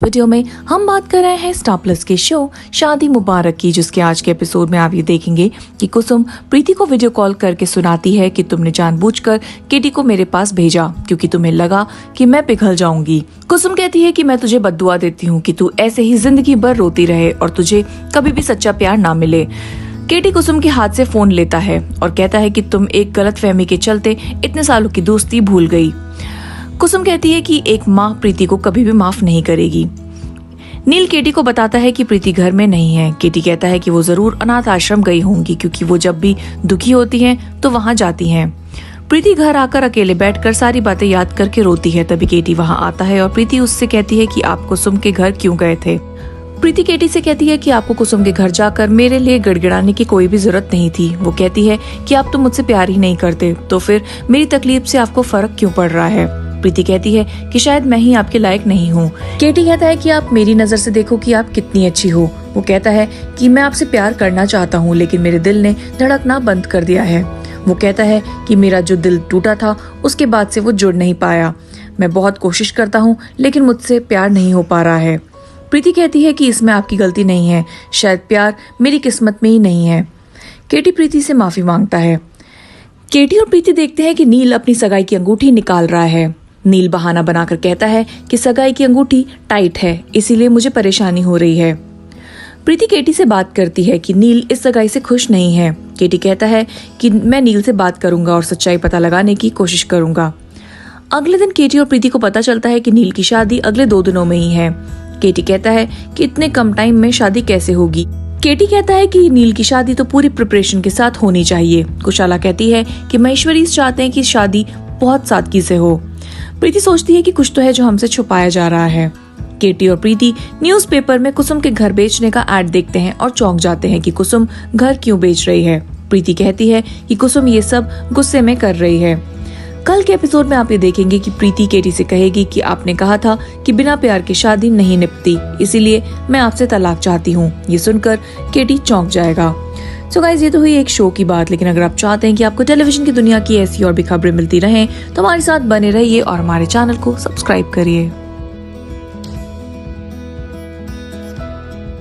Video में हम बात कर रहे हैं स्टार प्लस के शो शादी मुबारक की, जिसके आज के एपिसोड में आप ये देखेंगे कि कुसुम प्रीति को वीडियो कॉल करके सुनाती है कि तुमने जानबूझकर केटी को मेरे पास भेजा क्योंकि तुम्हें लगा कि मैं पिघल जाऊंगी। कुसुम कहती है कि मैं तुझे बद्दुआ देती हूँ कि तू ऐसे ही जिंदगी भर रोती रहे और तुझे कभी भी सच्चा प्यार ना मिले। केटी कुसुम के हाथ से फोन लेता है और कहता है कि तुम एक गलतफहमी के चलते इतने सालों की दोस्ती भूल गई। कुसुम कहती है कि एक माँ प्रीति को कभी भी माफ नहीं करेगी। नील केटी को बताता है कि प्रीति घर में नहीं है। केटी कहता है कि वो जरूर अनाथ आश्रम गई होंगी क्योंकि वो जब भी दुखी होती हैं तो वहाँ जाती हैं। प्रीति घर आकर अकेले बैठकर सारी बातें याद करके रोती है। तभी केटी वहाँ आता है और प्रीति उससे कहती है कि आप कुसुम के घर क्यों गए थे। प्रीति केटी से कहती है कि आपको कुसुम के घर जाकर मेरे लिए गिड़गिड़ाने की कोई भी जरूरत नहीं थी। वो कहती है कि आप तो मुझसे प्यार ही नहीं करते, तो फिर मेरी तकलीफ से आपको फर्क क्यों पड़ रहा है। प्रीति कहती है कि शायद मैं ही आपके लायक नहीं हूँ। केटी कहता है कि आप मेरी नजर से देखो कि आप कितनी अच्छी हो। वो कहता है कि मैं आपसे प्यार करना चाहता हूँ लेकिन मेरे दिल ने धड़कना बंद कर दिया है। वो कहता है कि मेरा जो दिल टूटा था उसके बाद से वो जुड़ नहीं पाया। मैं बहुत कोशिश करता हूँ लेकिन मुझसे प्यार नहीं हो पा रहा है। प्रीति कहती है कि इसमें आपकी गलती नहीं है, शायद प्यार मेरी किस्मत में ही नहीं है। केटी प्रीति से माफी मांगता है। केटी और प्रीति देखते हैं कि नील अपनी सगाई की अंगूठी निकाल रहा है। नील बहाना बनाकर कहता है कि सगाई की अंगूठी टाइट है, इसीलिए मुझे परेशानी हो रही है। प्रीति केटी से बात करती है कि नील इस सगाई से खुश नहीं है। केटी कहता है कि मैं नील से बात करूंगा और सच्चाई पता लगाने की कोशिश करूंगा। अगले दिन केटी और प्रीति को पता चलता है कि नील की शादी अगले 2 दिनों में ही है। केटी कहता है कि इतने कम टाइम में शादी कैसे होगी। केटी कहता है कि नील की शादी तो पूरी प्रिपरेशन के साथ होनी चाहिए। कुशाला कहती है कि महेश्वरी चाहते हैं कि शादी बहुत सादगी से हो। प्रीति सोचती है कि कुछ तो है जो हमसे छुपाया जा रहा है। केटी और प्रीति न्यूज़पेपर में कुसुम के घर बेचने का ऐड देखते हैं और चौंक जाते हैं कि कुसुम घर क्यों बेच रही है। प्रीति कहती है कि कुसुम ये सब गुस्से में कर रही है। कल के एपिसोड में आप ये देखेंगे कि प्रीति केटी से कहेगी कि आपने कहा था कि बिना प्यार की शादी नहीं निपटती, इसीलिए मैं आपसे तलाक चाहती हूँ। ये सुनकर केटी चौंक जाएगा। सो गाइस, ये तो हुई एक शो की बात, लेकिन अगर आप चाहते हैं कि आपको टेलीविजन की दुनिया की ऐसी और भी खबरें मिलती रहें तो हमारे साथ बने रहिए और हमारे चैनल को सब्सक्राइब करिए।